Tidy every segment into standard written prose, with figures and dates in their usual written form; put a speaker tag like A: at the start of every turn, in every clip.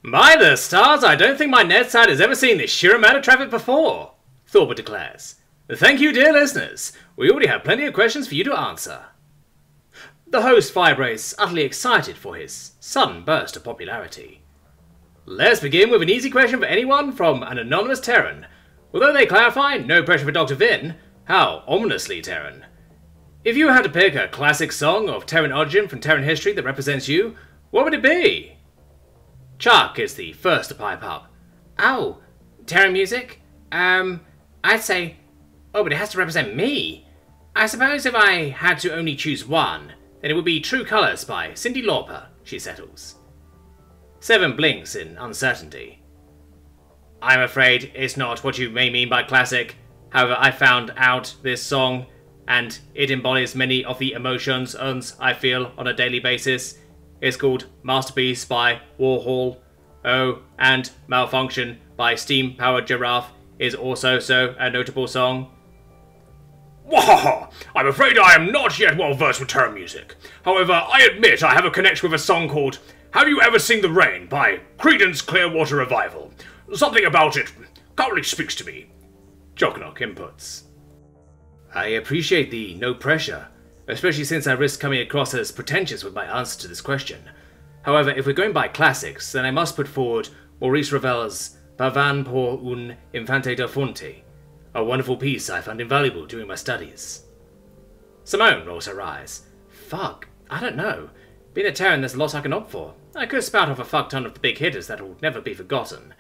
A: By the stars, I don't think my NetSat has ever seen this sheer amount of traffic before, Thorpe declares. Thank you, dear listeners. We already have plenty of questions for you to answer. The host vibrates, utterly excited for his sudden burst of popularity. Let's begin with an easy question for anyone from an anonymous Terran. Although they clarify, no pressure for Dr. Vin. How ominously Terran. If you had to pick a classic song of Terran origin from Terran history that represents you, what would it be? Chuck is the first to pipe up.
B: Oh, Terran music? I'd say... Oh, but it has to represent me. I suppose if I had to only choose one, then it would be True Colours by Cyndi Lauper, she settles.
A: Seven blinks in uncertainty. I'm afraid it's not what you may mean by classic. However, I found out this song, and it embodies many of the emotions I feel on a daily basis. It's called Masterpiece by Warhol. Oh, and Malfunction by Steam Powered Giraffe is also a notable song.
C: Wahaha! I'm afraid I am not yet well versed with Terran music. However, I admit I have a connection with a song called Have You Ever Seen the Rain by Creedence Clearwater Revival. Something about it currently speaks to me.
A: Jocknock inputs. I appreciate the no pressure, especially since I risk coming across as pretentious with my answer to this question. However, if we're going by classics, then I must put forward Maurice Ravel's Pavane pour un infante de fonte, a wonderful piece I found invaluable during my studies. Simone rolls her eyes. Fuck, I don't know. Being a Terran, there's a lot I can opt for. I could spout off a fuck ton of the big hitters that'll never be forgotten.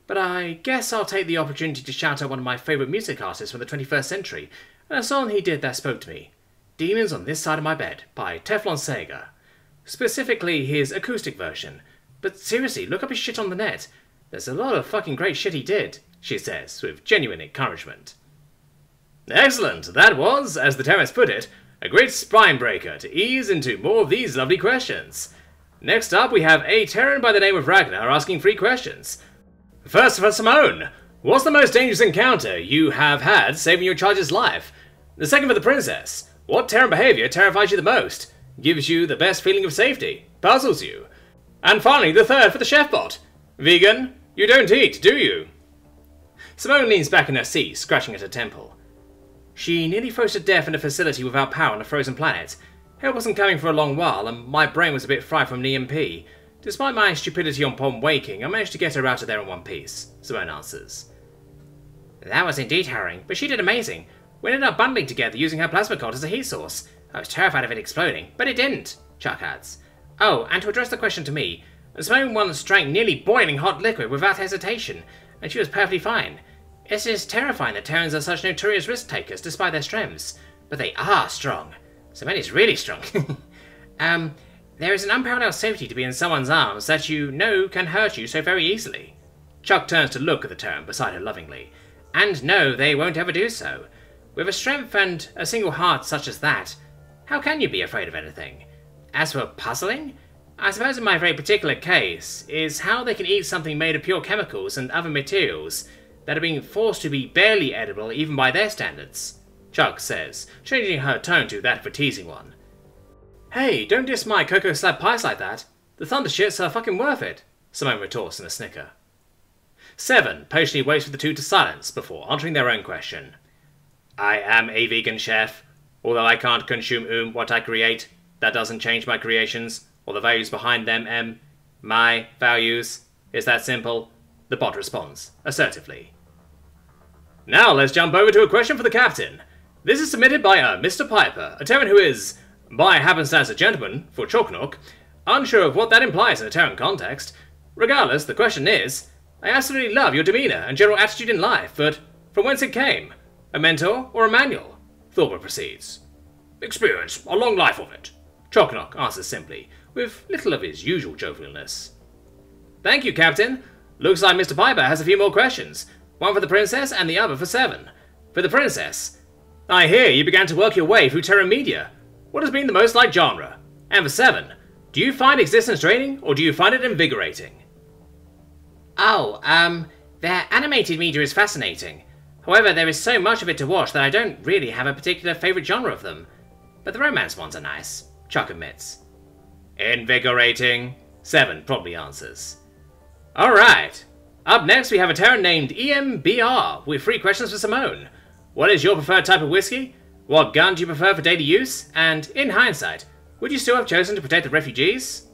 A: But I guess I'll take the opportunity to shout out one of my favourite music artists from the 21st century, and a song he did that spoke to me. Demons on This Side of My Bed by Teflon Sega. Specifically his acoustic version. But seriously, look up his shit on the net. There's a lot of fucking great shit he did, she says, with genuine encouragement. Excellent! That was, as the Terrans put it, a great spine breaker to ease into more of these lovely questions. Next up, we have a Terran by the name of Ragnar asking 3 questions. First for Simone. What's the most dangerous encounter you have had saving your charge's life? The second for the Princess. What Terran behaviour terrifies you the most? Gives you the best feeling of safety? Puzzles you? And finally, the third for the Chefbot. Vegan, you don't eat, do you? Simone leans back in her seat, scratching at her temple. She nearly froze to death in a facility without power on a frozen planet. Help wasn't coming for a long while, and my brain was a bit fried from an EMP. Despite my stupidity upon waking, I managed to get her out of there in one piece, Simone answers.
B: That was indeed harrowing, but she did amazing. We ended up bundling together using her plasma cod as a heat source. I was terrified of it exploding, but it didn't, Chuck adds. Oh, and to address the question to me, Simone once drank nearly boiling hot liquid without hesitation, and she was perfectly fine. It's just terrifying that Terrans are such notorious risk-takers despite their strengths, but they are strong. Simone is really strong. There is an unparalleled safety to be in someone's arms that you know can hurt you so very easily.
A: Chuck turns to look at the Terran beside her lovingly.
B: And no, they won't ever do so. With a strength and a single heart such as that, how can you be afraid of anything? As for puzzling, I suppose in my very particular case, is how they can eat something made of pure chemicals and other materials that are being forced to be barely edible even by their standards,
A: Chuck says, changing her tone to that of a teasing one. Hey, don't diss my cocoa slab pies like that. The thunder shits are fucking worth it, Simone retorts in a snicker. 7 patiently waits for the two to silence before answering their own question. I am a vegan chef. Although I can't consume what I create, that doesn't change my creations, or the values behind them, My values. It's that simple. The bot responds, assertively. Now let's jump over to a question for the captain. This is submitted by Mr. Piper, a Terran who is, by happenstance a gentleman, for Choknok, unsure of what that implies in a Terran context. Regardless, the question is, I absolutely love your demeanour and general attitude in life, but from whence it came? A mentor or a manual? Thorpe proceeds.
C: Experience, a long life of it.
A: Choknok answers simply, with little of his usual jovialness. Thank you, Captain. Looks like Mr. Piper has a few more questions. One for the Princess and the other for 7. For the Princess, I hear you began to work your way through Terran media. What has been the most liked genre? And for 7, do you find existence draining or do you find it invigorating?
B: Oh, their animated media is fascinating. However, there is so much of it to watch that I don't really have a particular favourite genre of them. But the romance ones are nice, Chuck admits.
A: Invigorating, 7 probably answers. Alright. Up next we have a Terran named EMBR with 3 questions for Simone. What is your preferred type of whiskey? What gun do you prefer for daily use? And, in hindsight, would you still have chosen to protect the refugees?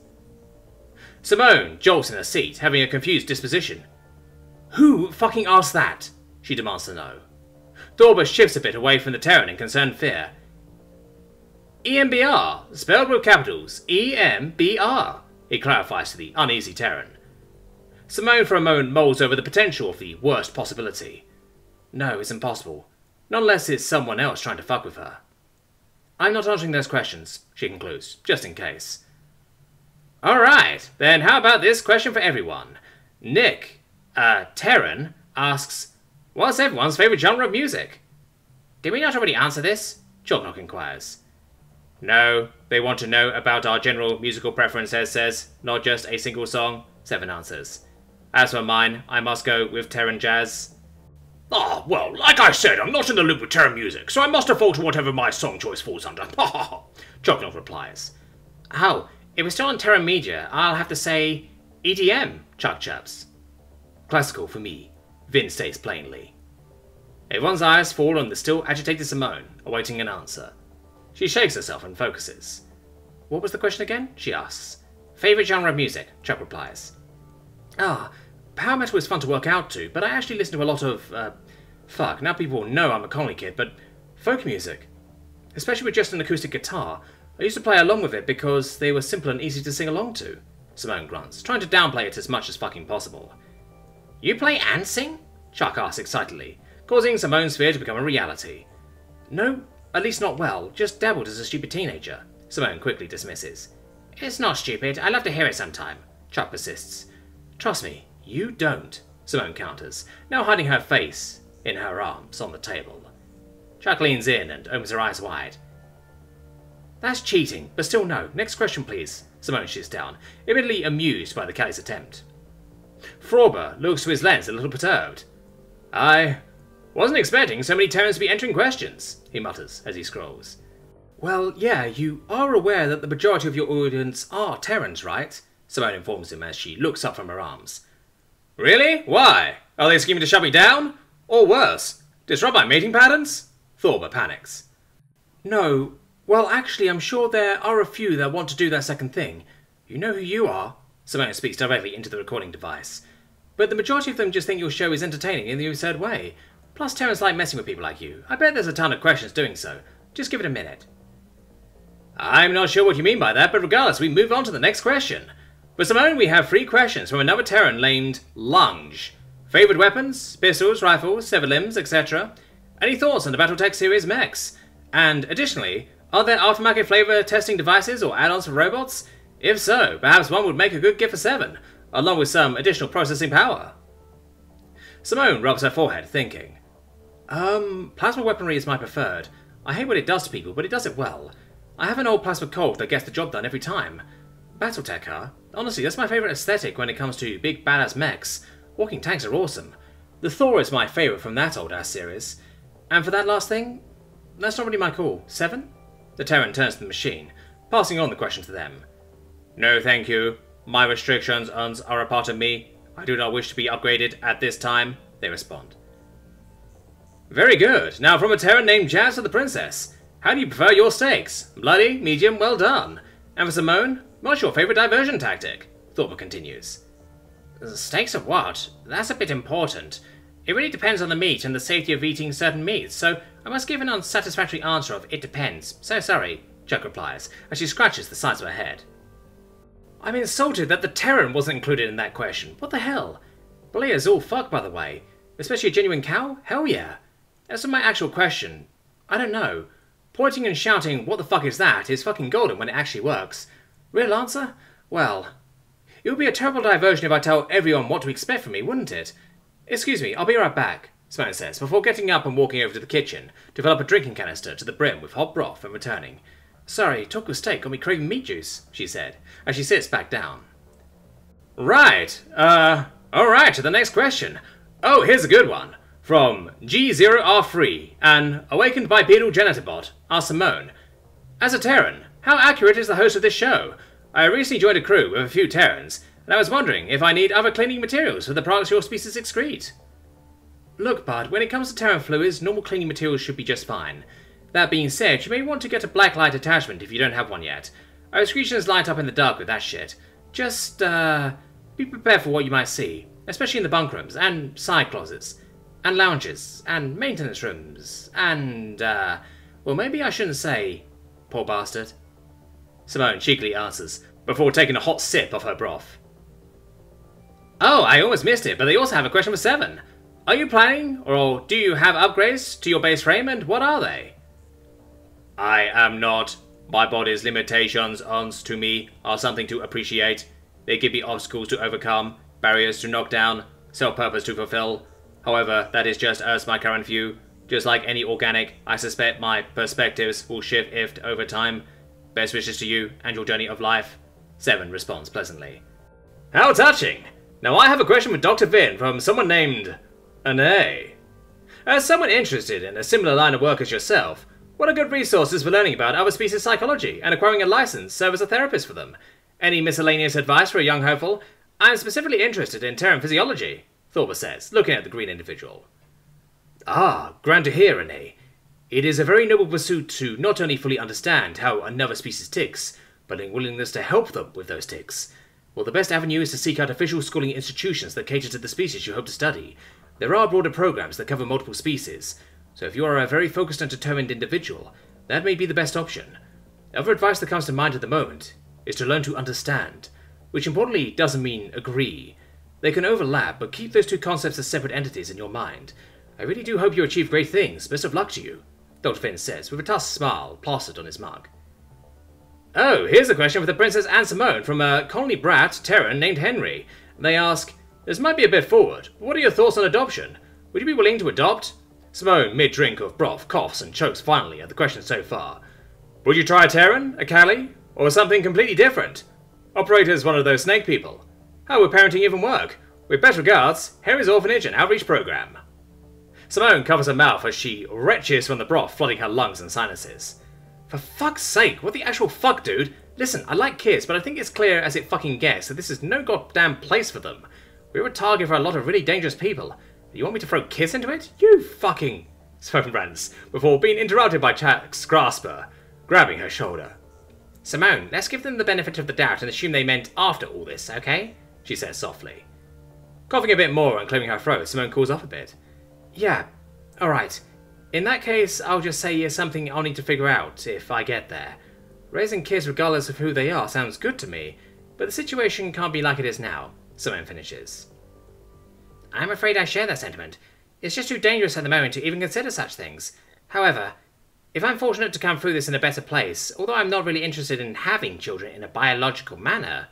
A: Simone jolts in her seat, having a confused disposition. Who fucking asked that? She demands to know. Thorber shifts a bit away from the Terran in concerned fear. EMBR, spelled with capitals, EMBR, he clarifies to the uneasy Terran. Simone for a moment mulls over the potential of the worst possibility. No, it's impossible. Not unless it's someone else trying to fuck with her. I'm not answering those questions, she concludes, just in case. Alright, then how about this question for everyone? Nick, Terran, asks, what's everyone's favourite genre of music? Did we not already answer this? Chalknock inquires. No, they want to know about our general musical preferences, says, not just a single song, Seven answers. As for mine, I must go with Terran jazz.
C: Ah, well, like I said, I'm not in the loop with Terran music, so I must default to whatever my song choice falls under. Ha ha ha.
B: Chalknock replies. Oh, if we're still on Terran media, I'll have to say EDM, Chuck chirps.
A: Classical for me, Vin states plainly. Everyone's eyes fall on the still agitated Simone, awaiting an answer. She shakes herself and focuses. What was the question again? She asks.
B: Favourite genre of music, Chuck replies.
A: Power metal is fun to work out to, but I actually listen to a lot of, fuck, now people know I'm a Conley kid, but folk music. Especially with just an acoustic guitar. I used to play along with it because they were simple and easy to sing along to. Simone grunts, trying to downplay it as much as fucking possible.
B: You play and sing?
A: Chuck asks excitedly, causing Simone's fear to become a reality. No, at least not well, just dabbled as a stupid teenager. Simone quickly dismisses.
B: It's not stupid, I'd love to hear it sometime.
A: Chuck persists. Trust me, you don't, Simone counters, now hiding her face in her arms on the table. Chuck leans in and opens her eyes wide. That's cheating, but still no. Next question, please. Simone shoots down, admittedly amused by the Callie's attempt. Thorber looks to his lens a little perturbed. I wasn't expecting so many Terrans to be entering questions, he mutters as he scrolls. Well, yeah, you are aware that the majority of your audience are Terrans, right? Simone informs him as she looks up from her arms. Really? Why? Are they scheming to shut me down? Or worse, disrupt my mating patterns? Thorber panics. No. Well, actually, I'm sure there are a few that want to do that second thing. You know who you are. Simone speaks directly into the recording device. But the majority of them just think your show is entertaining in the absurd way. Plus, Terrans like messing with people like you. I bet there's a ton of questions doing so. Just give it a minute. I'm not sure what you mean by that, but regardless, we move on to the next question. For Simone, we have 3 questions from another Terran named Lunge. Favourite weapons, pistols, rifles, severed limbs, etc. Any thoughts on the Battletech series mechs? And additionally, are there aftermarket flavour testing devices or add-ons for robots? If so, perhaps one would make a good gift for 7, along with some additional processing power. Simone rubs her forehead, thinking. Plasma weaponry is my preferred. I hate what it does to people, but it does it well. I have an old plasma Colt that gets the job done every time. Battletech, huh? Honestly, that's my favourite aesthetic when it comes to big badass mechs. Walking tanks are awesome. The Thor is my favourite from that old-ass series. And for that last thing, that's not really my call. 7? The Terran turns to the machine, passing on the question to them. No, thank you. My restrictions are a part of me. I do not wish to be upgraded at this time, they respond. Very good. Now from a Terran named Jazz to the Princess. How do you prefer your steaks? Bloody, medium, well done. And for Simone, what's your favourite diversion tactic? Thorber continues.
B: Steaks of what? That's a bit important. It really depends on the meat and the safety of eating certain meats, so I must give an unsatisfactory answer of it depends. So sorry, Chuck replies, as she scratches the sides of her head. I'm insulted that the Terran wasn't included in that question. What the hell? Belia's all fuck, by the way. Especially a genuine cow? Hell yeah. As for my actual question, I don't know. Pointing and shouting, what the fuck is that, is fucking golden when it actually works. Real answer? Well, it would be a terrible diversion if I tell everyone what to expect from me, wouldn't it? Excuse me, I'll be right back, Simone says, before getting up and walking over to the kitchen to fill up a drinking canister to the brim with hot broth and returning. Sorry, talk of steak got me craving meat juice, she said, as she sits back down. Right, alright, to the next question. Oh, here's a good one. From G0R3, an awakened bipedal genitibot, asks Simone. As a Terran, how accurate is the host of this show? I recently joined a crew with a few Terrans,
A: and I was wondering if I need other cleaning materials for the products your species excrete. Look, bud, when it comes to Terran fluids, normal cleaning materials should be just fine. That being said, you may want to get a blacklight attachment if you don't have one yet. Our excretions light up in the dark with that shit. Just, be prepared for what you might see, especially in the bunk rooms, and side closets, and lounges, and maintenance rooms, and, well, maybe I shouldn't say, poor bastard. Simone cheekily answers, before taking a hot sip of her broth. Oh, I almost missed it, but they also have a question for 7. Are you planning, or do you have upgrades to your base frame, and what are they? I am not. My body's limitations to me are something to appreciate. They give me obstacles to overcome, barriers to knock down, self-purpose to fulfill. However, that is just as my current view. Just like any organic, I suspect my perspectives will shift over time. Best wishes to you and your journey of life. 7 responds pleasantly. How touching! Now I have a question for Dr. Vin from someone named Anae. As someone interested in a similar line of work as yourself, what are good resources for learning about other species' psychology and acquiring a license to serve as a therapist for them? Any miscellaneous advice for a young hopeful? I am specifically interested in Terran physiology, Thorba says, looking at the green individual. Ah, grand to hear, Anae. It is a very noble pursuit to not only fully understand how another species ticks, but in willingness to help them with those ticks. Well, the best avenue is to seek out official schooling institutions that cater to the species you hope to study. There are broader programs that cover multiple species, so if you are a very focused and determined individual, that may be the best option. Other advice that comes to mind at the moment is to learn to understand, which importantly doesn't mean agree. They can overlap, but keep those two concepts as separate entities in your mind. I really do hope you achieve great things. Best of luck to you, Dr. Finn says, with a tough smile plastered on his mug. Oh, here's a question for the Princess and Simone from a colony brat Terran named Henry. They ask, this might be a bit forward, but what are your thoughts on adoption? Would you be willing to adopt? Simone, mid-drink of broth, coughs and chokes finally at the question so far. Would you try a Terran, a Kali, or something completely different? Operator's one of those snake people. How would parenting even work? With best regards, Henry's Orphanage and Outreach Program. Simone covers her mouth as she retches from the broth flooding her lungs and sinuses. For fuck's sake, what the actual fuck, dude? Listen, I like kids, but I think it's clear as it fucking gets that this is no goddamn place for them. We're a target for a lot of really dangerous people. You want me to throw kids into it? You fucking... Simone rants, before being interrupted by Jack's grasper, grabbing her shoulder. Simone, let's give them the benefit of the doubt and assume they meant after all this, okay? She says softly. Coughing a bit more and clearing her throat, Simone cools off a bit. Yeah, alright. In that case, I'll just say it's something I'll need to figure out if I get there. Raising kids regardless of who they are sounds good to me, but the situation can't be like it is now, Simone finishes. I'm afraid I share that sentiment. It's just too dangerous at the moment to even consider such things. However, if I'm fortunate to come through this in a better place, although I'm not really interested in having children in a biological manner...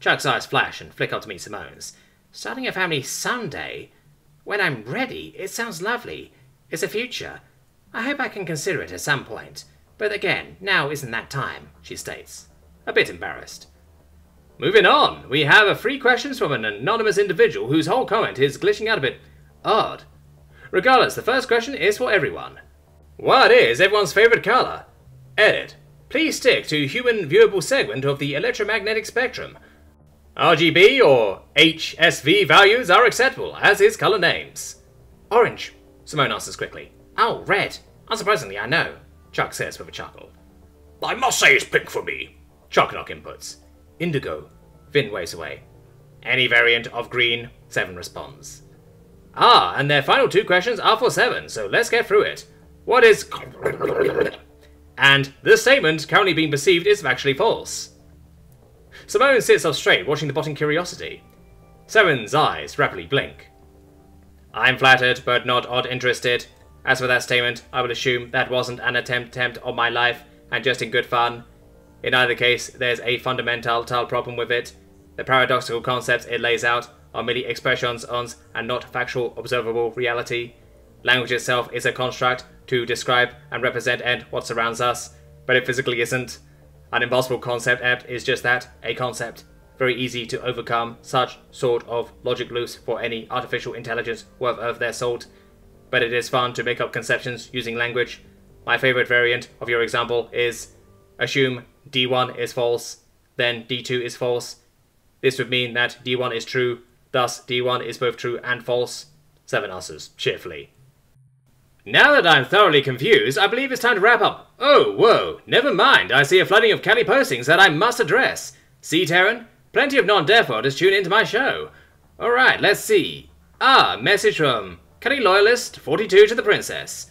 A: Chuck's eyes flash and flick up to meet Simone's. Starting a family someday? When I'm ready, it sounds lovely. It's a future. I hope I can consider it at some point. But again, now isn't that time, she states. A bit embarrassed. Moving on, we have 3 questions from an anonymous individual whose whole comment is glitching out a bit odd. Regardless, the first question is for everyone. What is everyone's favourite colour? Edit. Please stick to human viewable segment of the electromagnetic spectrum. RGB or HSV values are acceptable, as is colour names. Orange, Simone answers quickly. Oh, red. Unsurprisingly, I know, Chuck says with a chuckle.
C: I must say it's pink for me,
A: Chucknock inputs. Indigo, Vin waves away. Any variant of green, 7 responds. Ah, and their final 2 questions are for 7, so let's get through it. What is... And this statement currently being perceived is actually false. Simone sits up straight, watching the bot in curiosity. 7's eyes rapidly blink. I'm flattered, but not odd interested. As for that statement, I will assume that wasn't an attempt on my life, and just in good fun. In either case, there's a fundamental problem with it. The paradoxical concepts it lays out are merely expressions on and not factual observable reality. Language itself is a construct to describe and represent what surrounds us, but it physically isn't. An impossible concept is just that, a concept. Very easy to overcome such sort of logic loops for any artificial intelligence worth their salt. But it is fun to make up conceptions using language. My favorite variant of your example is assume D1 is false, then D2 is false. This would mean that D1 is true, thus D1 is both true and false. 7 answers, cheerfully. Now that I'm thoroughly confused, I believe it's time to wrap up. Oh, whoa, never mind, I see a flooding of Kelly postings that I must address. See, Terran? Plenty of non-deaf voters tune into my show. Alright, let's see. Message from Kelly Loyalist 42 to the Princess.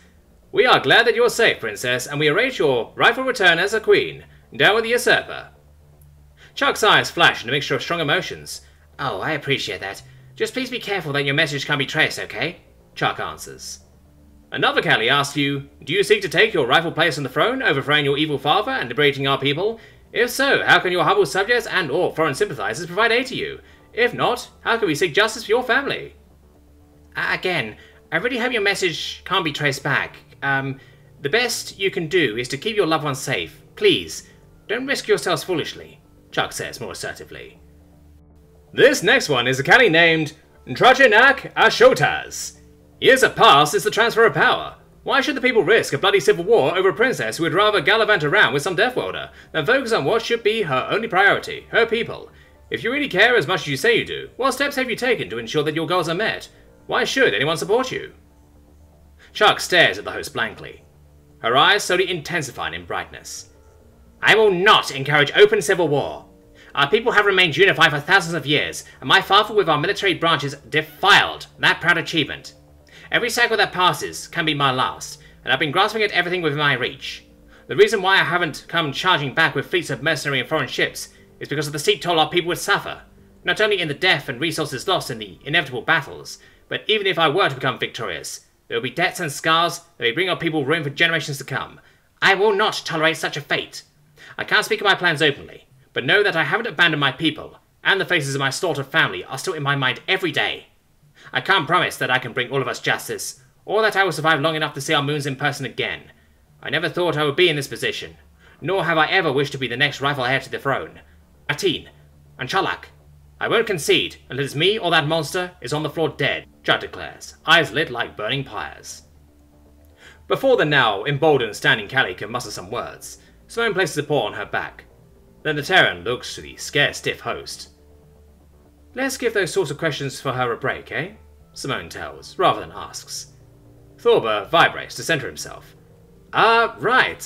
A: We are glad that you're safe, Princess, and we await your rightful return as a queen. Down with the usurper. Chuck's eyes flash in a mixture of strong emotions. Oh, I appreciate that. Just please be careful that your message can't be traced, okay? Chuck answers. Another Kelly asks you, do you seek to take your rightful place on the throne, overthrowing your evil father and liberating our people? If so, how can your humble subjects and or foreign sympathizers provide aid to you? If not, how can we seek justice for your family? Again, I really hope your message can't be traced back. The best you can do is to keep your loved ones safe. Please, don't risk yourselves foolishly, Chuck says more assertively. This next one is a Kelly named Trajanak Ashotaz. Years have passed since the transfer of power. Why should the people risk a bloody civil war over a princess who would rather gallivant around with some death welder than focus on what should be her only priority, her people? If you really care as much as you say you do, what steps have you taken to ensure that your goals are met? Why should anyone support you? Chuck stares at the host blankly, her eyes slowly intensifying in brightness. I will not encourage open civil war. Our people have remained unified for thousands of years, and my father with our military branches defiled that proud achievement. Every cycle that passes can be my last, and I've been grasping at everything within my reach. The reason why I haven't come charging back with fleets of mercenary and foreign ships is because of the steep toll our people would suffer, not only in the death and resources lost in the inevitable battles, but even if I were to become victorious, there will be debts and scars that may bring our people ruin for generations to come. I will not tolerate such a fate. I can't speak of my plans openly, but know that I haven't abandoned my people, and the faces of my slaughtered family are still in my mind every day. I can't promise that I can bring all of us justice, or that I will survive long enough to see our moons in person again. I never thought I would be in this position, nor have I ever wished to be the next rightful heir to the throne. Ateen, and Chalak, I won't concede until it's me or that monster is on the floor dead, Chuck declares, eyes lit like burning pyres. Before the now emboldened standing Kelly can muster some words, Simone places a paw on her back. Then the Terran looks to the scared stiff host. Let's give those sorts of questions for her a break, eh? Simone tells, rather than asks. Thorber vibrates to center himself. Right,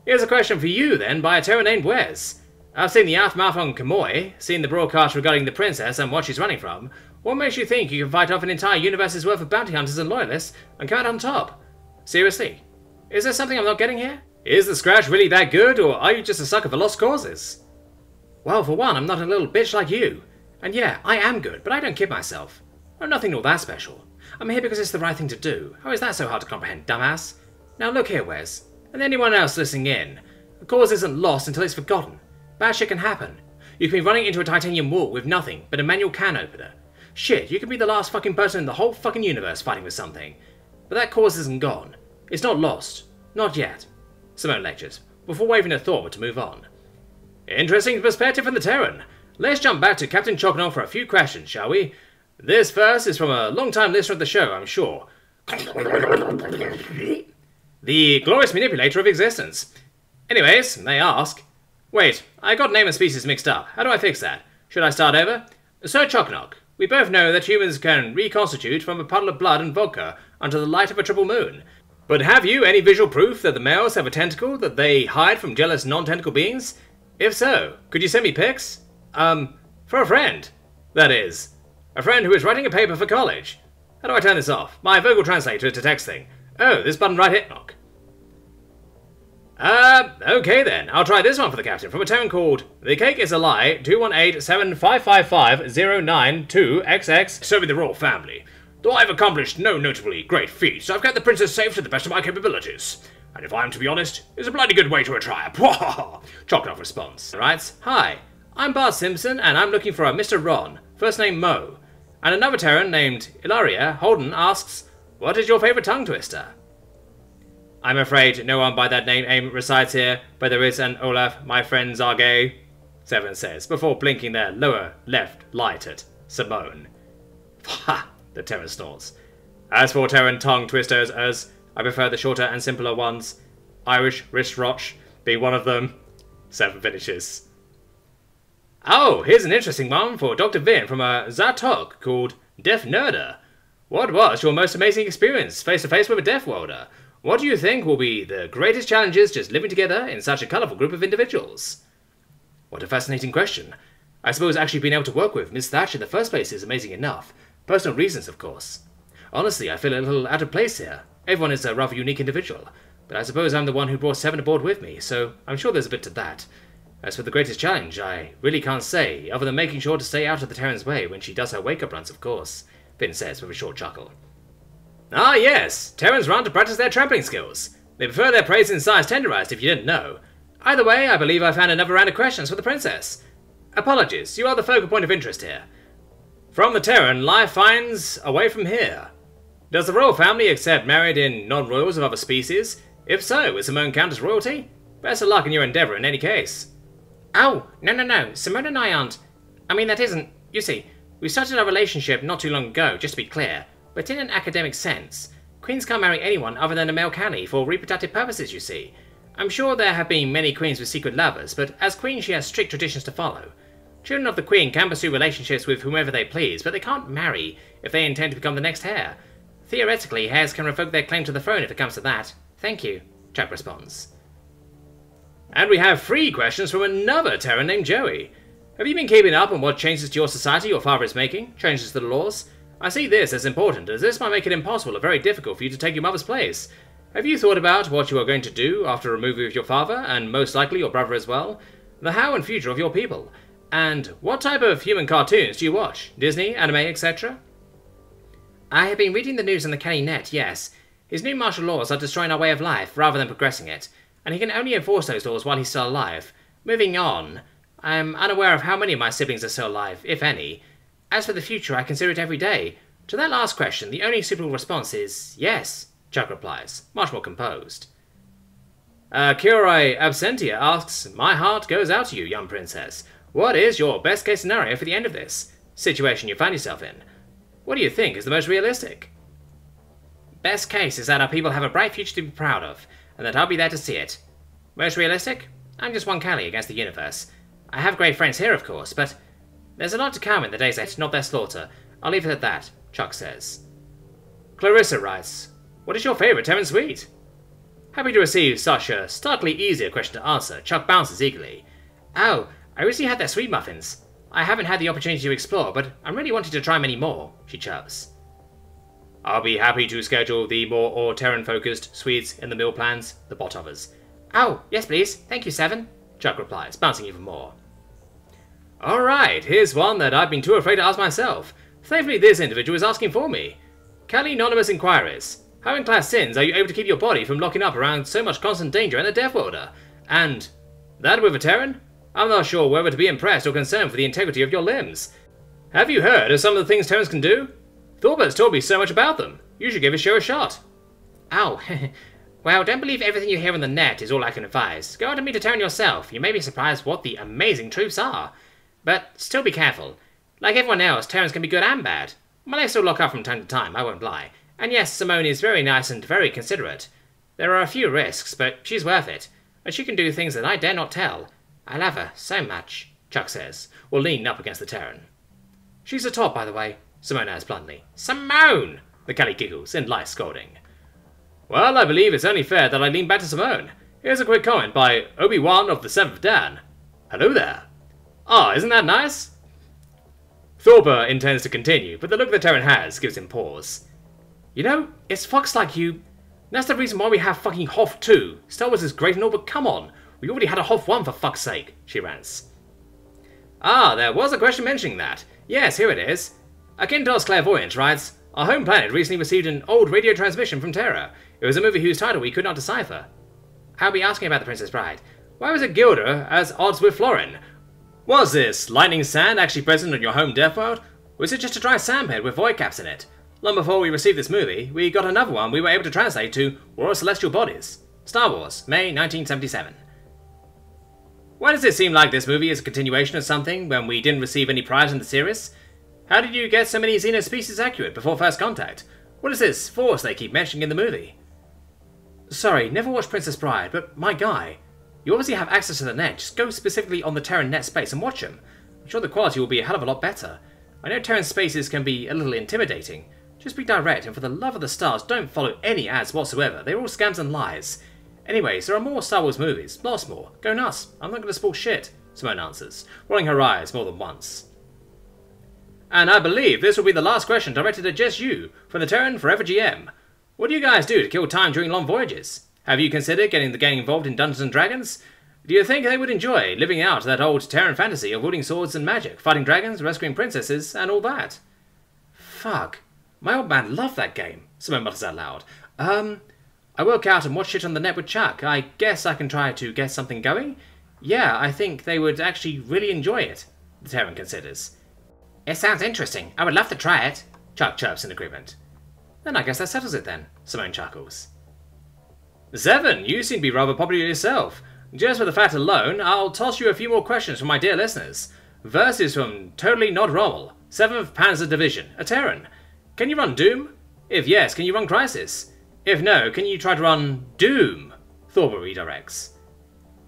A: here's a question for you then by a Terran named Wes. I've seen the aftermath on Kamoy, seen the broadcast regarding the princess and what she's running from. What makes you think you can fight off an entire universe's worth of bounty hunters and loyalists and come out on top? Seriously? Is there something I'm not getting here? Is the scratch really that good, or are you just a sucker for lost causes? Well, for one, I'm not a little bitch like you. And yeah, I am good, but I don't kid myself. I'm nothing all that special. I'm here because it's the right thing to do. How is that so hard to comprehend, dumbass? Now look here, Wes, and anyone else listening in. A cause isn't lost until it's forgotten. Bad shit can happen. You can be running into a titanium wall with nothing but a manual can opener. Shit, you could be the last fucking person in the whole fucking universe fighting with something. But that cause isn't gone. It's not lost. Not yet. Simone lectures, before waving a thought to move on. Interesting perspective from the Terran. Let's jump back to Captain Chocnol for a few questions, shall we? This first is from a long-time listener of the show, I'm sure. The glorious manipulator of existence. Anyways, they ask... Wait, I got name and species mixed up. How do I fix that? Should I start over? Sir Chocnock, we both know that humans can reconstitute from a puddle of blood and vodka under the light of a triple moon. But have you any visual proof that the males have a tentacle that they hide from jealous non-tentacle beings? If so, could you send me pics? For a friend. That is. A friend who is writing a paper for college. How do I turn this off? My vocal translator to text thing. Oh, this button right here. Knock. Okay then. I'll try this one for the captain from a town called The Cake Is a Lie 218-7555-092XX serving the royal family. Though I've accomplished no notably great feats, I've kept the princess safe to the best of my capabilities. And if I'm to be honest, it's a bloody good way to retire. Chocnoff responds. Writes, Hi, I'm Bart Simpson and I'm looking for a Mr. Ron, first name Mo. And another Terran named Ilaria Holden asks, what is your favourite tongue twister? I'm afraid no one by that name resides here, but there is an Olaf, my friends are gay, Seven says, before blinking their lower left light at Simone. Ha! The Terran snorts. As for Terran tongue twisters, I prefer the shorter and simpler ones. Irish wrist roch being one of them. Seven finishes. Oh, here's an interesting one for Dr. Vin from a Zatok called Deaf Nerder. What was your most amazing experience face-to-face with a deaf worlder? What do you think will be the greatest challenges just living together in such a colourful group of individuals? What a fascinating question. I suppose actually being able to work with Miss Thatch in the first place is amazing enough. Personal reasons, of course. Honestly, I feel a little out of place here. Everyone is a rather unique individual. But I suppose I'm the one who brought Seven aboard with me, so I'm sure there's a bit to that. As for the greatest challenge, I really can't say, other than making sure to stay out of the Terran's way when she does her wake-up runs, of course, Finn says with a short chuckle. Ah yes, Terrans run to practice their trampling skills. They prefer their prey in size tenderized, if you didn't know. Either way, I believe I found another round of questions for the princess. Apologies, you are the focal point of interest here. From the Terran, life finds a way from here. Does the royal family accept married in non-royals of other species? If so, is Simone count as royalty? Best of luck in your endeavour in any case.
B: Oh, no. Simone and I aren't. I mean, that isn't. You see, we started our relationship not too long ago, just to be clear, but in an academic sense. Queens can't marry anyone other than a male Callie for reproductive purposes, you see. I'm sure there have been many queens with secret lovers, but as queen she has strict traditions to follow. Children of the queen can pursue relationships with whomever they please, but they can't marry if they intend to become the next heir. Theoretically, heirs can revoke their claim to the throne if it comes to that. Thank you, Chuck responds.
A: And we have 3 questions from another Terran named Joey. Have you been keeping up on what changes to your society your father is making? Changes to the laws? I see this as important, as this might make it impossible or very difficult for you to take your mother's place. Have you thought about what you are going to do after a movie with your father, and most likely your brother as well? The how and future of your people. And what type of human cartoons do you watch? Disney, anime, etc.?
B: I have been reading the news on the Callie net, yes. His new martial laws are destroying our way of life, rather than progressing it, and he can only enforce those laws while he's still alive. Moving on, I'm unaware of how many of my siblings are still alive, if any. As for the future, I consider it every day. To that last question, the only suitable response is yes, Chuck replies, much more composed.
A: Kyurei Absentia asks, my heart goes out to you, young princess. What is your best case scenario for the end of this situation you find yourself in? What do you think is the most realistic?
B: Best case is that our people have a bright future to be proud of, and that I'll be there to see it. Most realistic? I'm just one Callie against the universe. I have great friends here, of course, but there's a lot to come in the days ahead, not their slaughter. I'll leave it at that, Chuck says.
A: Clarissa writes, what is your favourite Terran sweet? Happy to receive such a starkly easier question to answer, Chuck bounces eagerly.
B: Oh, I recently had their sweet muffins. I haven't had the opportunity to explore, but I'm really wanting to try many more, she chirps.
A: I'll be happy to schedule the more Terran-focused sweets in the meal plans, the bot offers.
B: Oh, yes please, thank you, Seven, Chuck replies, bouncing even more.
A: Alright, here's one that I've been too afraid to ask myself. Thankfully this individual is asking for me. Callie Anonymous inquiries, how in class sins are you able to keep your body from locking up around so much constant danger and a death worlder? And that with a Terran? I'm not sure whether to be impressed or concerned for the integrity of your limbs. Have you heard of some of the things Terrans can do? Thorbert's told me so much about them. You should give his show a shot.
B: Oh, well, don't believe everything you hear on the net is all I can advise. Go out and meet a Terran yourself. You may be surprised what the amazing truths are. But still be careful. Like everyone else, Terrans can be good and bad. Well, they still lock up from time to time, I won't lie. And yes, Simone is very nice and very considerate. There are a few risks, but she's worth it. And she can do things that I dare not tell. I love her so much, Chuck says, while leaning up against the Terran.
A: She's a top, by the way, Simone adds bluntly.
B: Simone!
A: The Callie giggles in light scolding. Well, I believe it's only fair that I lean back to Simone. Here's a quick comment by Obi-Wan of the 7th Dan. Hello there. Ah, isn't that nice? Thorber intends to continue, but the look the Terran has gives him pause. You know, it's fucks like you. That's the reason why we have fucking Hoth 2. Star Wars is great and all, but come on. We already had a Hoth 1 for fuck's sake, she rants. Ah, there was a question mentioning that. Yes, here it is. Akintos Clairvoyant writes, our home planet recently received an old radio transmission from Terra. It was a movie whose title we could not decipher.
B: I'll be asking about the Princess Bride.
A: Why was it Gilda as odds with Florin? Was this lightning sand actually present on your home Death World? Or was it just a dry sandbed with void caps in it? Long before we received this movie, we got another one we were able to translate to War of Celestial Bodies. Star Wars, May 1977. Why does it seem like this movie is a continuation of something when we didn't receive any priors in the series? How did you get so many xenospecies accurate before First Contact? What is this force they keep mentioning in the movie? Sorry, never watched Princess Bride, but my guy, you obviously have access to the net. Just go specifically on the Terran net space and watch them. I'm sure the quality will be a hell of a lot better. I know Terran spaces can be a little intimidating. Just be direct, and for the love of the stars, don't follow any ads whatsoever. They're all scams and lies. Anyways, there are more Star Wars movies. Lots more. Go nuts. I'm not going to spoil shit, Simone answers, rolling her eyes more than once. And I believe this will be the last question directed at just you, from the Terran Forever GM. What do you guys do to kill time during long voyages? Have you considered getting the gang involved in Dungeons & Dragons? Do you think they would enjoy living out that old Terran fantasy of wielding swords and magic, fighting dragons, rescuing princesses, and all that? Fuck. My old man loved that game, Simone mutters out loud. I work out and watch shit on the net with Chuck. I guess I can try to get something going? Yeah, I think they would actually really enjoy it, the Terran considers. It sounds interesting. I would love to try it, Chuck chirps in agreement. Then I guess that settles it then, Simone chuckles. 7, you seem to be rather popular yourself. Just for the fact alone, I'll toss you a few more questions from my dear listeners. First is from Totally Not Rommel, 7th Panzer Division, a Terran. Can you run Doom? If yes, can you run Crisis? If no, can you try to run Doom? Thorber redirects.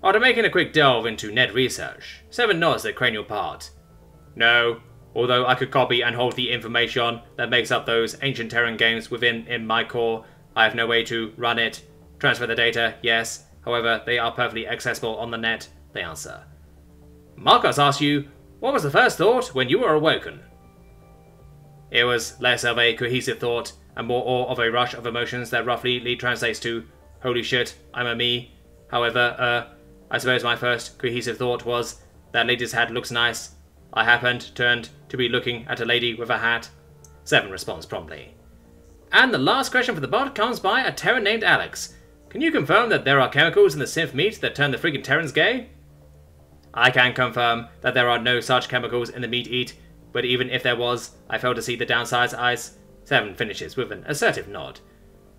A: After making a quick delve into Ned research, 7 nods their cranial part. No, although I could copy and hold the information that makes up those ancient Terran games in my core, I have no way to run it. Transfer the data, yes. However, they are perfectly accessible on the net, they answer. Marcos asks you, what was the first thought when you were awoken? It was less of a cohesive thought, and more of a rush of emotions that roughly translates to, holy shit, I'm a me. However, I suppose my first cohesive thought was, that lady's hat looks nice. I turned to be looking at a lady with a hat. 7 responds promptly. And the last question for the bot comes by a Terran named Alex. Can you confirm that there are chemicals in the synth meat that turn the freaking Terrans gay? I can confirm that there are no such chemicals in the meat eat, but even if there was, I fail to see the downsides, eyes. 7 finishes with an assertive nod.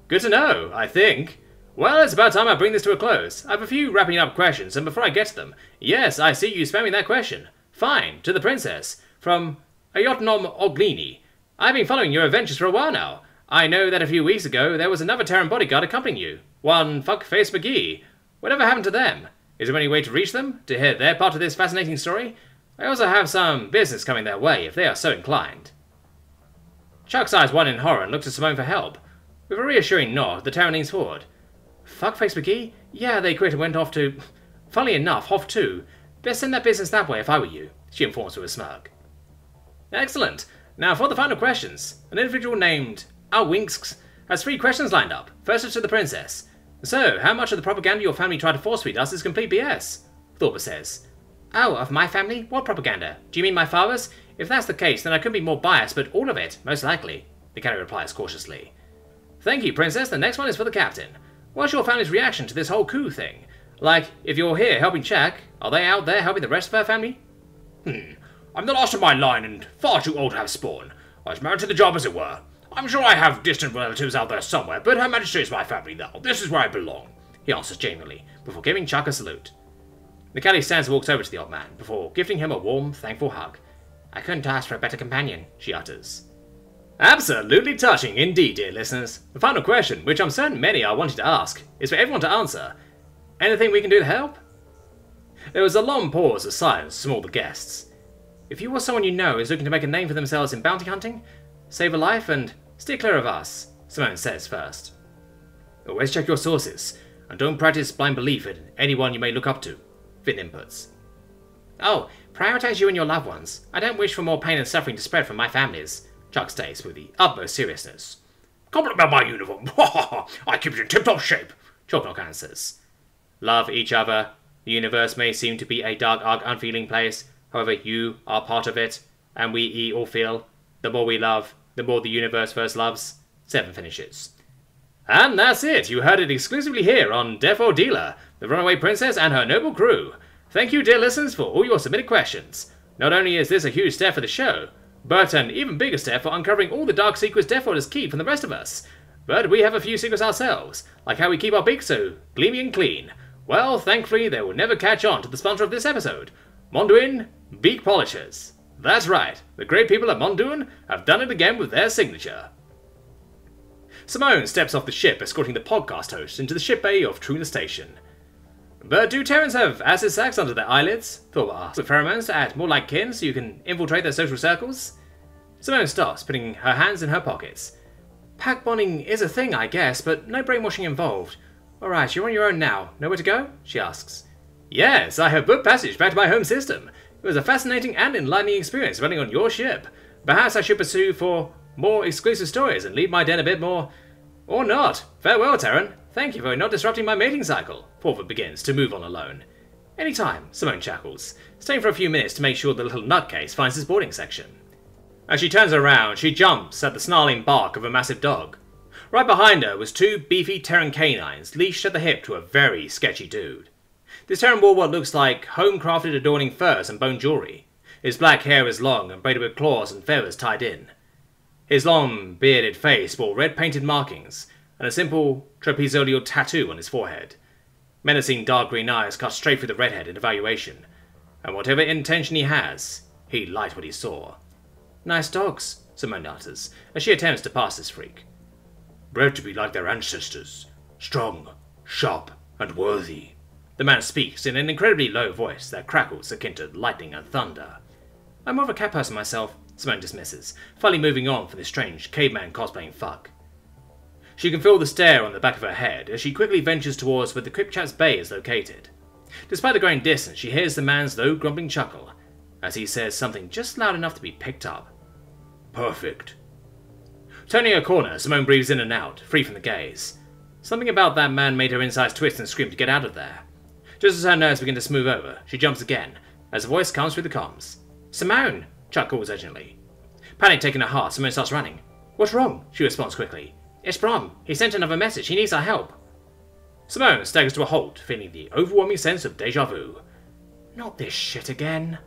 A: Good to know, I think. Well, it's about time I bring this to a close. I have a few wrapping up questions, and before I get to them, yes, I see you spamming that question. Fine, to the princess. From Ayotnom Oglini. I've been following your adventures for a while now. I know that a few weeks ago there was another Terran bodyguard accompanying you. One Fuckface McGee. Whatever happened to them? Is there any way to reach them, to hear their part of this fascinating story? I also have some business coming their way, if they are so inclined. Chuck's eyes widen in horror and looks to Simone for help. With a reassuring nod, the Terran leans forward. Fuckface McGee? Yeah, they quit and went off to... Funnily enough, Hoth 2. Best send that business that way if I were you, she informs with a smirk. Excellent. Now for the final questions. An individual named Alwinks has 3 questions lined up. First is to the princess. So, how much of the propaganda your family tried to force feed us is complete BS? Thorber says. Oh, of my family? What propaganda? Do you mean my father's? If that's the case, then I couldn't be more biased, but all of it, most likely. The Kelly replies cautiously. Thank you, princess. The next one is for the captain. What's your family's reaction to this whole coup thing? Like, if you're here helping Jack, are they out there helping the rest of her family?
C: I'm the last of my line and far too old to have spawn. I was married to the job, as it were. I'm sure I have distant relatives out there somewhere, but Her Majesty is my family now. This is where I belong, he answers genuinely, before giving Chuck a salute. The Kelly stands and walks over to the old man, before gifting him a warm, thankful hug. I couldn't ask for a better companion, she utters.
A: Absolutely touching indeed, dear listeners. The final question, which I'm certain many are wanting to ask, is for everyone to answer. Anything we can do to help? There was a long pause of silence from all the guests. If you or someone you know is looking to make a name for themselves in bounty hunting, save a life and stay clear of us, Simone says first. Always check your sources, and don't practice blind belief in anyone you may look up to, Finn inputs. Oh, prioritize you and your loved ones. I don't wish for more pain and suffering to spread from my families, Chuck states with the utmost seriousness.
C: Compliment my uniform. I keep it in tip-top shape,
A: Chalknock answers. Love each other. The universe may seem to be a dark, unfeeling place. However, you are part of it, and we all feel. The more we love, the more the universe first loves. 7 finishes. And that's it. You heard it exclusively here on Defo Dealer, the Runaway Princess and her noble crew. Thank you, dear listeners, for all your submitted questions. Not only is this a huge step for the show, but an even bigger step for uncovering all the dark secrets Death Orders keep from the rest of us. But we have a few secrets ourselves, like how we keep our beaks so gleamy and clean. Well, thankfully, they will never catch on to the sponsor of this episode, Monduin Beak Polishers. That's right, the great people at Monduin have done it again with their signature. Simone steps off the ship, escorting the podcast host into the ship bay of Truna Station. But do Terrans have acid sacs under their eyelids? Thorpe asked, with pheromones to act more like kin so you can infiltrate their social circles? Simone stops, putting her hands in her pockets. Pack bonding is a thing, I guess, but no brainwashing involved. Alright, you're on your own now. Know where to go? She asks. Yes, I have booked passage back to my home system. It was a fascinating and enlightening experience running on your ship. Perhaps I should pursue for more exclusive stories and leave my den a bit more... Or not. Farewell, Terran. Thank you for not disrupting my mating cycle. Porford begins to move on alone. Any time, Simone chuckles, staying for a few minutes to make sure the little nutcase finds his boarding section. As she turns around, she jumps at the snarling bark of a massive dog. Right behind her was 2 beefy Terran canines leashed at the hip to a very sketchy dude. This Terran wore what looks like home-crafted adorning furs and bone jewelry. His black hair is long and braided with claws and feathers tied in. His long, bearded face bore red painted markings and a simple trapezoidal tattoo on his forehead. Menacing dark green eyes cut straight through the redhead in evaluation, and whatever intention he has, he liked what he saw. Nice dogs, Simone utters, as she attempts to pass this freak. Bred to be like their ancestors, strong, sharp, and worthy. The man speaks in an incredibly low voice that crackles akin to lightning and thunder. I'm more of a cat person myself, Simone dismisses, finally moving on from this strange caveman cosplaying fuck. She can feel the stare on the back of her head as she quickly ventures towards where the Cripchat's bay is located. Despite the growing distance, she hears the man's low grumbling chuckle as he says something just loud enough to be picked up. Perfect. Turning a corner, Simone breathes in and out, free from the gaze. Something about that man made her insides twist and scream to get out of there. Just as her nerves begin to smooth over, she jumps again, as a voice comes through the comms. Simone! Chuck calls urgently. Panic taking her heart, Simone starts running. What's wrong? She responds quickly. It's Brom. He sent another message. He needs our help. Simone staggers to a halt, feeling the overwhelming sense of deja vu. Not this shit again.